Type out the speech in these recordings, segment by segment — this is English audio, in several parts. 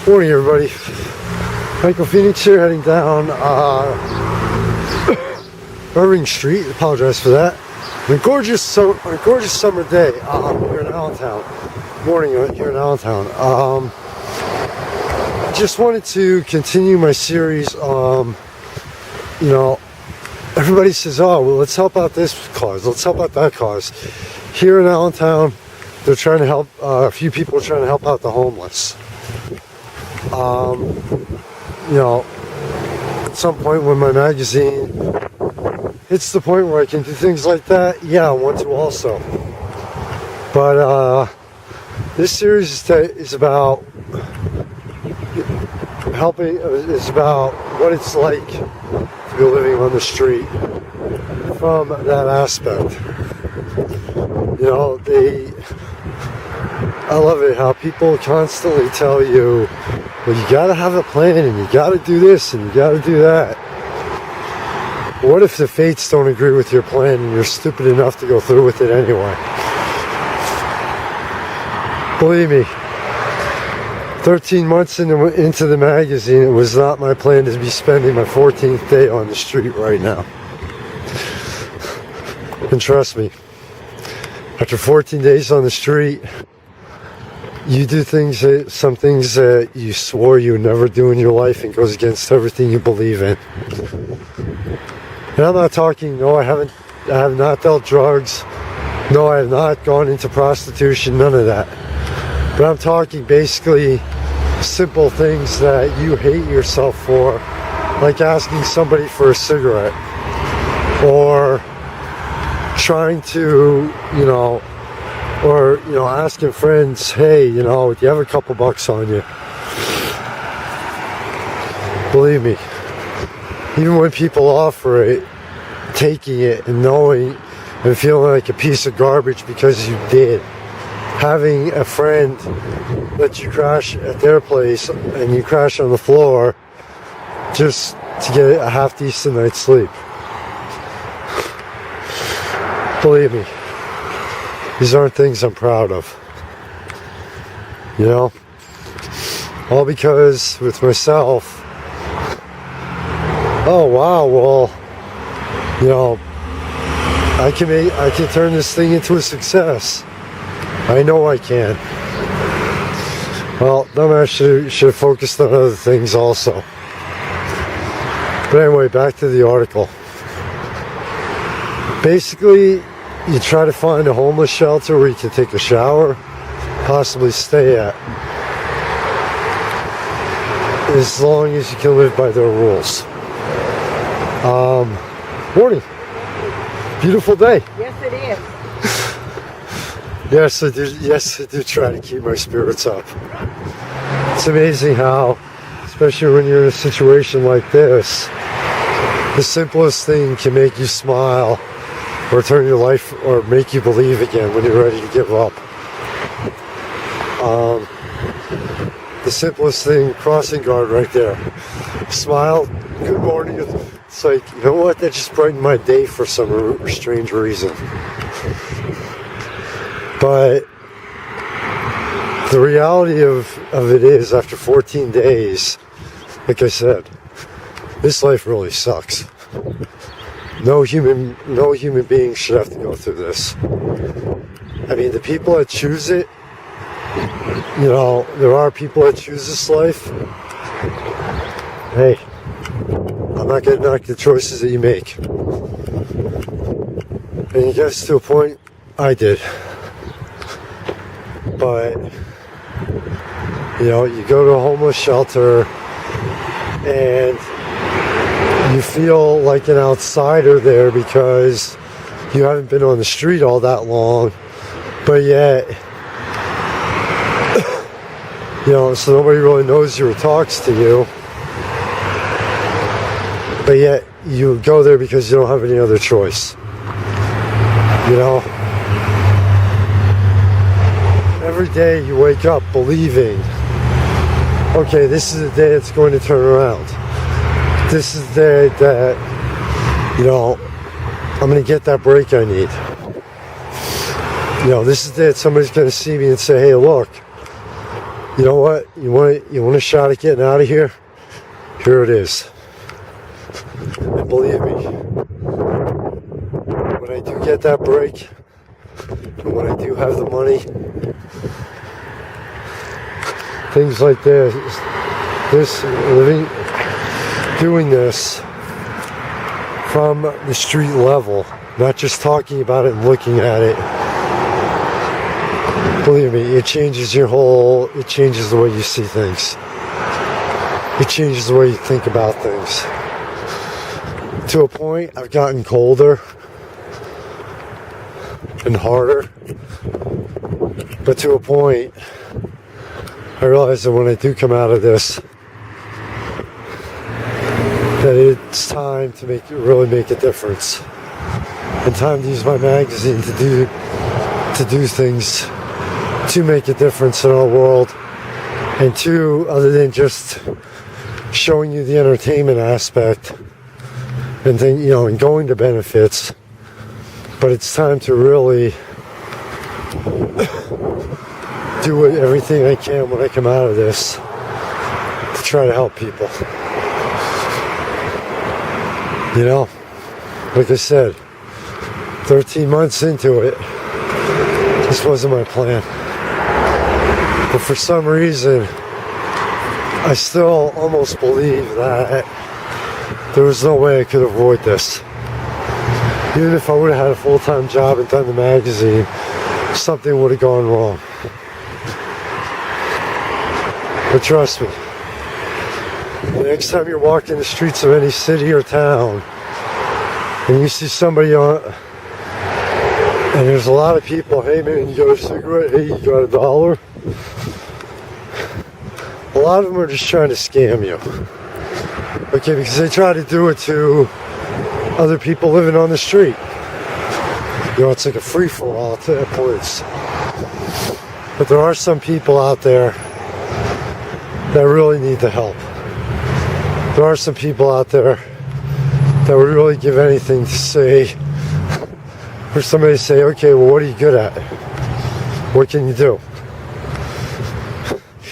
Morning, everybody. Michael Phoenix here, heading down Irving Street. Apologize for that. On a gorgeous summer day here in Allentown. Morning here in Allentown. Just wanted to continue my series. Everybody says, "Oh, well, let's help out this cause. Let's help out that cause." Here in Allentown, they're trying to help. A few people are trying to help out the homeless. At some point when my magazine hits the point where I can do things like that, yeah, I want to also. But this series is about helping. Is about what it's like to be living on the street from that aspect. I love it how people constantly tell you, well, you gotta have a plan and you gotta do this and you gotta do that. What if the fates don't agree with your plan and you're stupid enough to go through with it anyway? Believe me, 13 months into the magazine, it was not my plan to be spending my 14th day on the street right now. And trust me, after 14 days on the street, you do some things that you swore you would never do in your life and goes against everything you believe in. And I'm not talking, I have not dealt drugs. No, I have not gone into prostitution, none of that. But I'm talking basically simple things that you hate yourself for, like asking somebody for a cigarette, or trying to, asking friends, hey, do you have a couple bucks on you? Believe me, even when people offer it, taking it and knowing and feeling like a piece of garbage because you did. Having a friend let you crash at their place and you crash on the floor just to get a half decent night's sleep. Believe me, these aren't things I'm proud of. All because with myself, oh wow, well, I can turn this thing into a success. I know I can. Well, dumbass should have focused on other things also. But anyway, back to the article. Basically, you try to find a homeless shelter where you can take a shower, possibly stay at, as long as you can live by their rules. Morning. Beautiful day. Yes, it is. Yes, I do try to keep my spirits up. It's amazing how, especially when you're in a situation like this, the simplest thing can make you smile or turn your life or make you believe again when you're ready to give up. The simplest thing, crossing guard right there. Smile, good morning. It's like, you know what, that just brightened my day for some strange reason. But the reality of it is, after 14 days, like I said, this life really sucks. No human being should have to go through this. I mean, the people that choose it, there are people that choose this life. Hey, I'm not going to knock the choices that you make. And you guys, to a point, I did. But, you go to a homeless shelter and you feel like an outsider there because you haven't been on the street all that long, but yet, so nobody really knows you or talks to you, but yet you go there because you don't have any other choice. Every day you wake up believing, okay, this is the day it's going to turn around. This is the day that, I'm going to get that break I need. This is the day that somebody's going to see me and say, hey, look, You know what? You want a shot at getting out of here? Here it is. And believe me, when I do get that break, and when I do have the money, things like this doing this from the street level, not just talking about it and looking at it. Believe me, it changes it changes the way you see things. It changes the way you think about things. To a point, I've gotten colder and harder. But to a point, I realize that when I do come out of this, that it's time to really make a difference. And time to use my magazine to do things to make a difference in our world. And two, other than just showing you the entertainment aspect and then, and going to benefits, but it's time to really do everything I can when I come out of this to try to help people. Like I said, 13 months into it, this wasn't my plan. But for some reason, I still almost believe that there was no way I could avoid this. Even if I would have had a full-time job and done the magazine, something would have gone wrong. But trust me, the next time you're walking the streets of any city or town and you see somebody and there's a lot of people, hey man, you got a cigarette? Hey, you got $1? A lot of them are just trying to scam you. Okay, because they try to do it to other people living on the street. It's like a free-for-all at points. But there are some people out there that really need the help. There are some people out there that would really give anything to say, for somebody to say, okay, well, what are you good at? What can you do?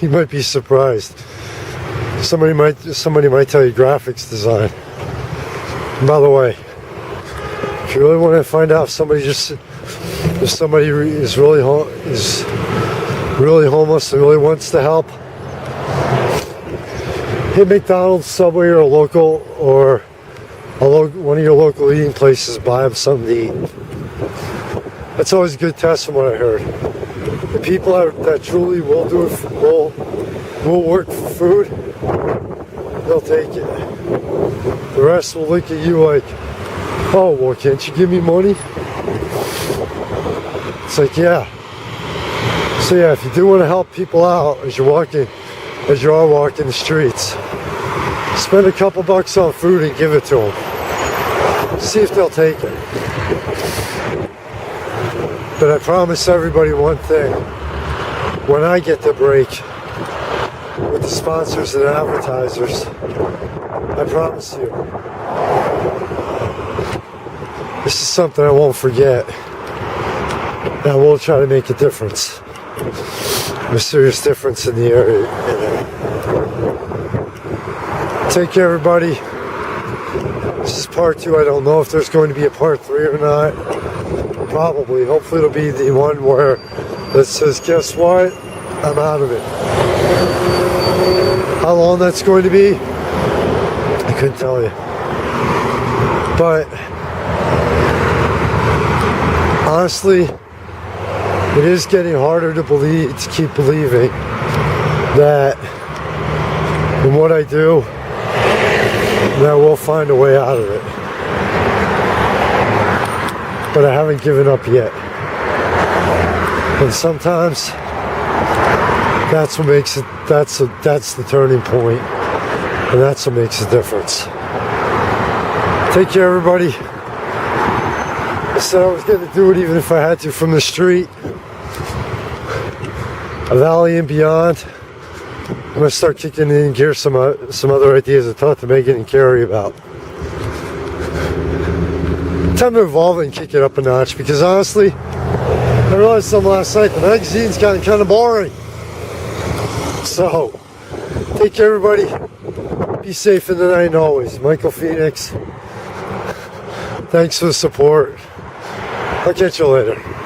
You might be surprised. Somebody might tell you graphics design. And by the way, if you really want to find out if somebody is really homeless and really wants to help, hit McDonald's, Subway, or one of your local eating places. Buy them something to eat. That's always a good test from what I heard. The people that truly will work for food, they'll take it. The rest will look at you like, oh, well, can't you give me money? It's like, yeah. So yeah, if you do want to help people out as you are walking the streets, spend a couple bucks on food and give it to them. See if they'll take it. But I promise everybody one thing. When I get the break with the sponsors and advertisers, I promise you, this is something I won't forget. And I will try to make a difference. A serious difference in the area. Take care, everybody. This is part 2. I don't know if there's going to be a part 3 or not. Probably. Hopefully it'll be the one where it says, guess what? I'm out of it. How long that's going to be, I couldn't tell you. But honestly, it is getting harder to keep believing that in what I do, that I will find a way out of it. But I haven't given up yet. And sometimes that's what makes it, that's the turning point. And that's what makes a difference. Take care, everybody. I said I was going to do it even if I had to from the street. A valley and beyond. I'm going to start kicking in gear some other ideas I talked to Megan and Carrie about. Time to evolve and kick it up a notch, because honestly, I realized something last night. The magazine's gotten kind of boring. So, take care, everybody. Be safe in the night always. Michael Phoenix. Thanks for the support. I'll catch you later.